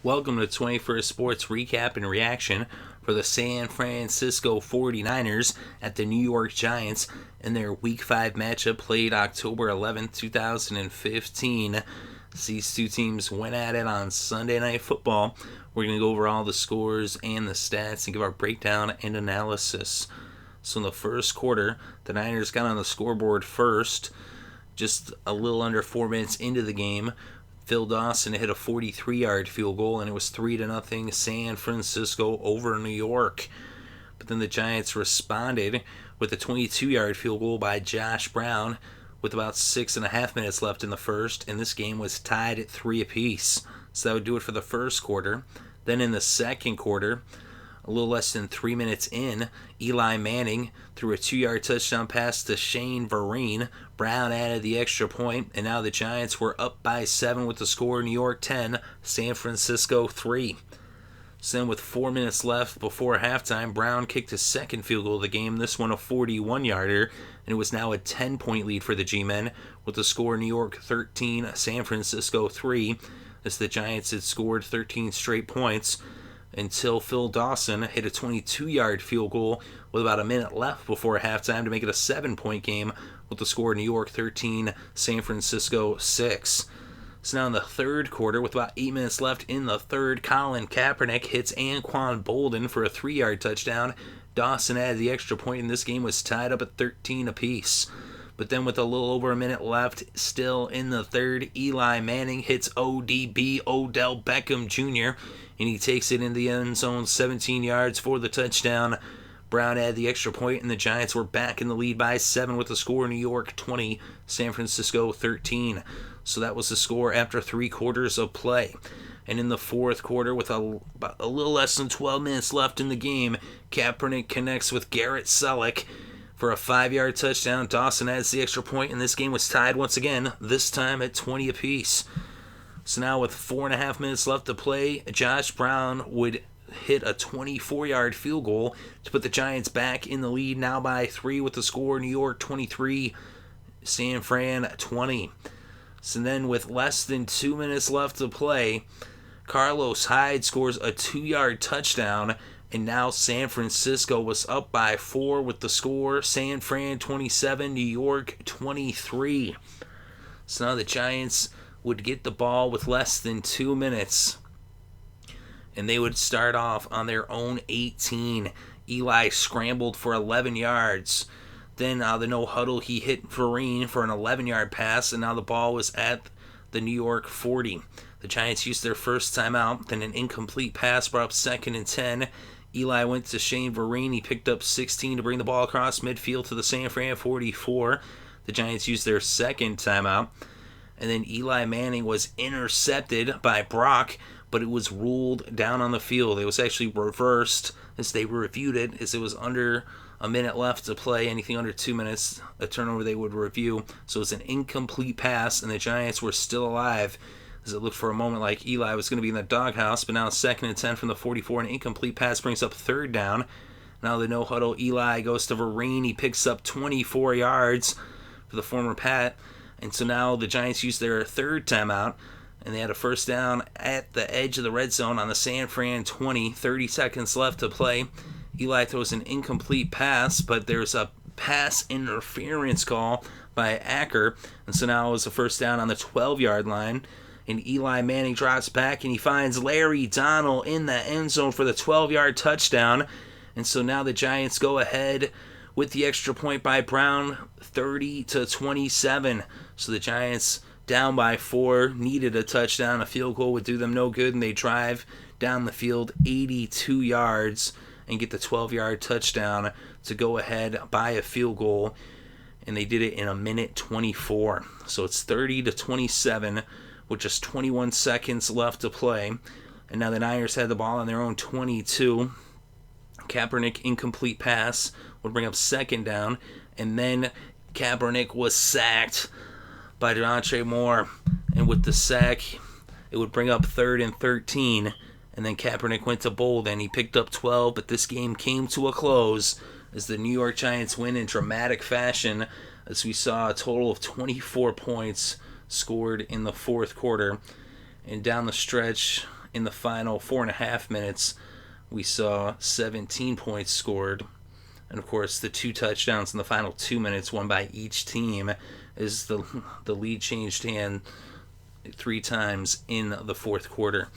Welcome to 21st Sports Recap and Reaction for the San Francisco 49ers at the New York Giants in their Week 5 matchup played October 11th, 2015. These two teams went at it on Sunday Night Football. We're going to go over all the scores and the stats and give our breakdown and analysis. So in the first quarter, the Niners got on the scoreboard first, just a little under 4 minutes into the game. Phil Dawson hit a 43-yard field goal, and it was 3-0 San Francisco over New York. But then the Giants responded with a 22-yard field goal by Josh Brown with about 6.5 minutes left in the first, and this game was tied at 3 apiece. So that would do it for the first quarter. Then in the second quarter, a little less than 3 minutes in, Eli Manning threw a 2-yard touchdown pass to Shane Vereen. Brown added the extra point, and now the Giants were up by 7 with the score New York 10, San Francisco 3. So then with 4 minutes left before halftime, Brown kicked his second field goal of the game, this one a 41-yarder, and it was now a 10-point lead for the G-Men with the score New York 13, San Francisco 3, as the Giants had scored 13 straight points until Phil Dawson hit a 22-yard field goal with about a minute left before halftime to make it a 7-point game with the score New York 13, San Francisco 6. So now in the third quarter, with about 8 minutes left in the third, Colin Kaepernick hits Anquan Bolden for a 3-yard touchdown. Dawson added the extra point, and this game was tied up at 13 apiece. But then with a little over a minute left, still in the third, Eli Manning hits ODB Odell Beckham Jr., and he takes it in the end zone 17 yards for the touchdown. Brown added the extra point, and the Giants were back in the lead by 7 with the score New York 20, San Francisco 13. So that was the score after 3 quarters of play. And in the fourth quarter, with a little less than 12 minutes left in the game, Kaepernick connects with Garrett Selleck for a 5-yard touchdown. Dawson adds the extra point, and this game was tied once again, this time at 20 apiece. So now with 4.5 minutes left to play, Josh Brown would hit a 24-yard field goal to put the Giants back in the lead, now by 3 with the score New York 23, San Fran 20. So then with less than 2 minutes left to play, Carlos Hyde scores a 2-yard touchdown, and now San Francisco was up by 4 with the score San Fran 27, New York 23. So now the Giants would get the ball with less than 2 minutes, and they would start off on their own 18. Eli scrambled for 11 yards. Then out of the no huddle, he hit Vereen for an 11-yard pass, and now the ball was at the New York 40. The Giants used their first timeout, then an incomplete pass brought up 2nd and 10. Eli went to Shane Vereen. He picked up 16 to bring the ball across midfield to the San Fran 44. The Giants used their second timeout, and then Eli Manning was intercepted by Brock, but it was ruled down on the field. It was actually reversed as they reviewed it, as it was under a minute left to play. Anything under 2 minutes, a turnover they would review. So it was an incomplete pass, and the Giants were still alive, as it looked for a moment like Eli was going to be in the doghouse. But now 2nd and 10 from the 44. An incomplete pass brings up 3rd down. Now the no huddle, Eli goes to Vereen. He picks up 24 yards for the former Pat. And so now the Giants use their third timeout, and they had a first down at the edge of the red zone on the San Fran 20. 30 seconds left to play. Eli throws an incomplete pass, but there's a pass interference call by Acker. And so now it was a first down on the 12-yard line. And Eli Manning drops back, and he finds Larry Donnell in the end zone for the 12-yard touchdown. And so now the Giants go ahead with the extra point by Brown, 30-27. So the Giants, down by 4, needed a touchdown. A field goal would do them no good, and they drive down the field 82 yards and get the 12-yard touchdown to go ahead by a field goal. And they did it in a minute 24. So it's 30-27 with just 21 seconds left to play. And now the Niners had the ball on their own 22. Kaepernick incomplete pass would bring up 2nd down, and then Kaepernick was sacked by DeAndre Moore, and with the sack, it would bring up 3rd and 13, and then Kaepernick went to Bolden. He picked up 12, but this game came to a close as the New York Giants win in dramatic fashion, as we saw a total of 24 points scored in the fourth quarter. And down the stretch, in the final 4.5 minutes, we saw 17 points scored. And of course, the 2 touchdowns in the final 2 minutes, one by each team, as the lead changed hand 3 times in the fourth quarter.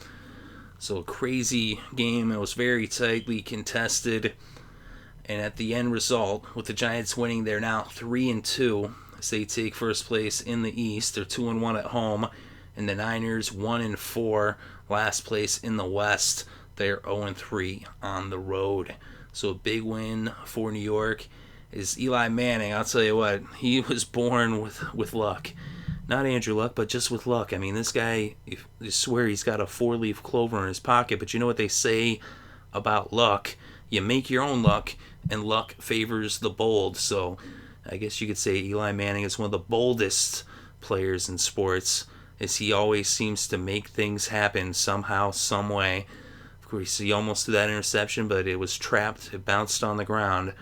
So a crazy game. It was very tightly contested. And at the end result, with the Giants winning, they're now 3-2 as they take first place in the East. They're 2-1 at home, and the Niners 1-4, last place in the West. They're 0-3 on the road. So a big win for New York. Is Eli Manning. I'll tell you what, he was born with luck. Not Andrew Luck, but just with luck. I mean, this guy, you swear he's got a 4-leaf clover in his pocket, but you know what they say about luck? You make your own luck, and luck favors the bold. So I guess you could say Eli Manning is one of the boldest players in sports, as he always seems to make things happen somehow, some way. Of course, he almost did that interception, but it was trapped. It bounced on the ground,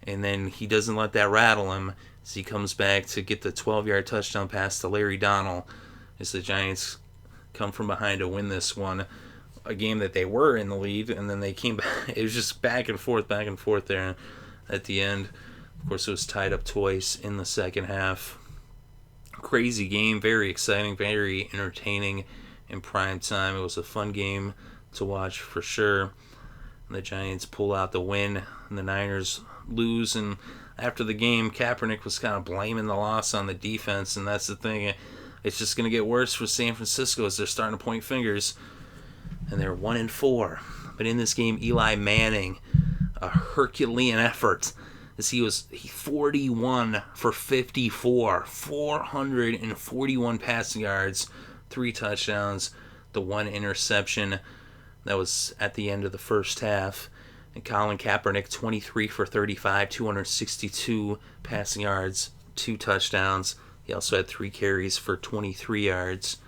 and then he doesn't let that rattle him as he comes back to get the 12-yard touchdown pass to Larry Donnell as the Giants come from behind to win this one. A game that they were in the lead, and then they came back. It was just back and forth there at the end. Of course, it was tied up twice in the second half. Crazy game, very exciting, very entertaining in prime time. It was a fun game to watch for sure. The Giants pull out the win, and the Niners lose. And after the game, Kaepernick was kind of blaming the loss on the defense, and that's the thing. It's just going to get worse for San Francisco as they're starting to point fingers, and they're 1-4. But in this game, Eli Manning, a Herculean effort, as he 41 for 54, 441 passing yards, 3 touchdowns, the 1 interception. That was at the end of the first half. And Colin Kaepernick, 23 for 35, 262 passing yards, 2 touchdowns. He also had 3 carries for 23 yards.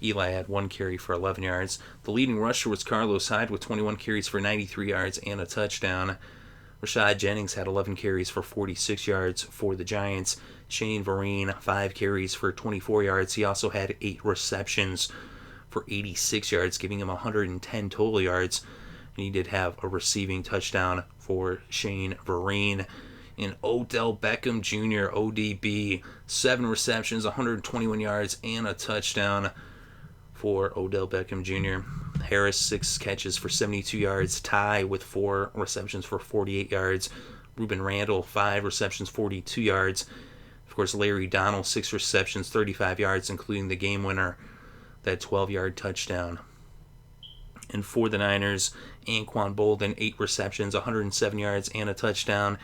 Eli had 1 carry for 11 yards. The leading rusher was Carlos Hyde with 21 carries for 93 yards and a touchdown. Rashad Jennings had 11 carries for 46 yards for the Giants. Shane Vereen, 5 carries for 24 yards. He also had 8 receptions for 86 yards, giving him 110 total yards. And he did have a receiving touchdown for Shane Vereen. And Odell Beckham Jr., ODB, 7 receptions, 121 yards, and a touchdown for Odell Beckham Jr. Harris, 6 catches for 72 yards. Ty with 4 receptions for 48 yards. Ruben Randall, 5 receptions, 42 yards. Of course, Larry Donnell, 6 receptions, 35 yards, including the game winner, that 12-yard touchdown. And for the Niners, Anquan Bolden, 8 receptions, 107 yards, and a touchdown.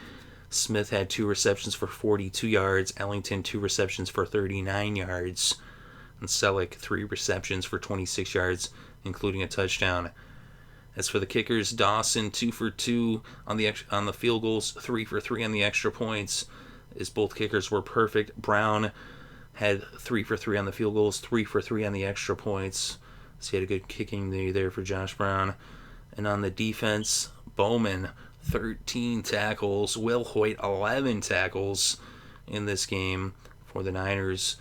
Smith had 2 receptions for 42 yards. Ellington, 2 receptions for 39 yards. And Selleck, 3 receptions for 26 yards, including a touchdown. As for the kickers, Dawson, 2 for 2 on the field goals, 3 for 3 on the extra points, as both kickers were perfect. Brown had 3 for 3 on the field goals, 3 for 3 on the extra points. So he had a good kicking day there for Josh Brown. And on the defense, Bowman, 13 tackles. Will Hoyt, 11 tackles in this game for the Niners.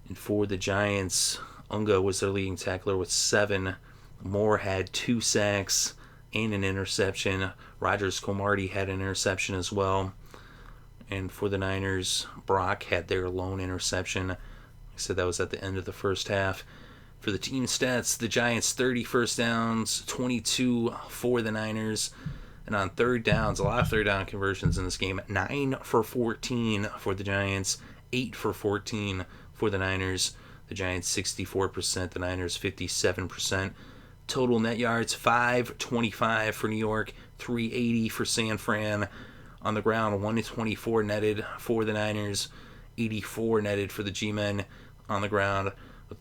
And for the Giants, Unga was their leading tackler with 7. Moore had 2 sacks and an interception. Rogers Cromartie had an interception as well. And for the Niners, Brock had their lone interception. Like I said, that was at the end of the first half. For the team stats, the Giants 30 first downs, 22 for the Niners. And on third downs, a lot of third down conversions in this game. 9 for 14 for the Giants, 8 for 14 for the Niners. The Giants 64%, the Niners 57%. Total net yards, 525 for New York, 380 for San Fran. On the ground, 124 netted for the Niners, 84 netted for the G-Men on the ground.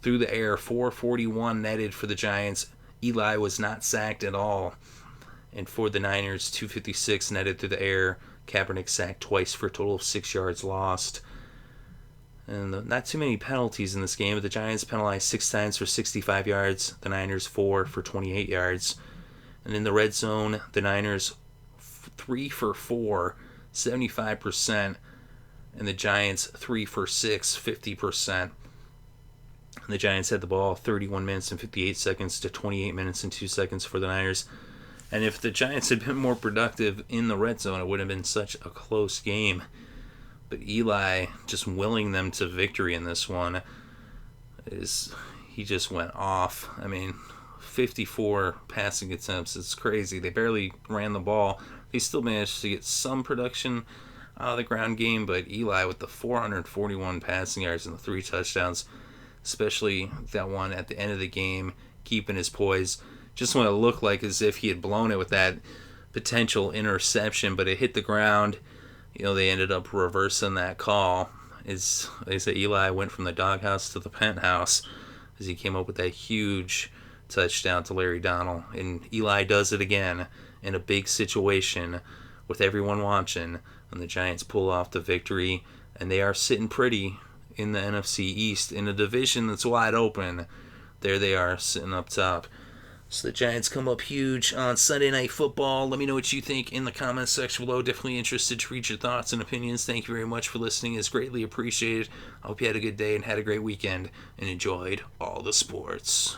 Through the air, 441 netted for the Giants. Eli was not sacked at all. And for the Niners, 256 netted through the air. Kaepernick sacked twice for a total of 6 yards lost. And not too many penalties in this game, but the Giants penalized 6 times for 65 yards. The Niners 4 for 28 yards. And in the red zone, the Niners 3 for 4, 75%. And the Giants 3 for 6, 50%. The Giants had the ball 31 minutes and 58 seconds to 28 minutes and 2 seconds for the Niners. And if the Giants had been more productive in the red zone, it would have been such a close game. But Eli just willing them to victory in this one he just went off. I mean, 54 passing attempts. It's crazy. They barely ran the ball. They still managed to get some production out of the ground game, but Eli with the 441 passing yards and the 3 touchdowns, especially that one at the end of the game, keeping his poise. Just want to look like as if he had blown it with that potential interception, but it hit the ground. They ended up reversing that call. As they say, Eli went from the doghouse to the penthouse as he came up with that huge touchdown to Larry Donnell. And Eli does it again in a big situation with everyone watching, and the Giants pull off the victory, and they are sitting pretty in the NFC East in a division that's wide open. There they are sitting up top. So the Giants come up huge on Sunday Night Football. Let me know what you think in the comments section below. Definitely interested to read your thoughts and opinions. Thank you very much for listening. It's greatly appreciated. I hope you had a good day and had a great weekend and enjoyed all the sports.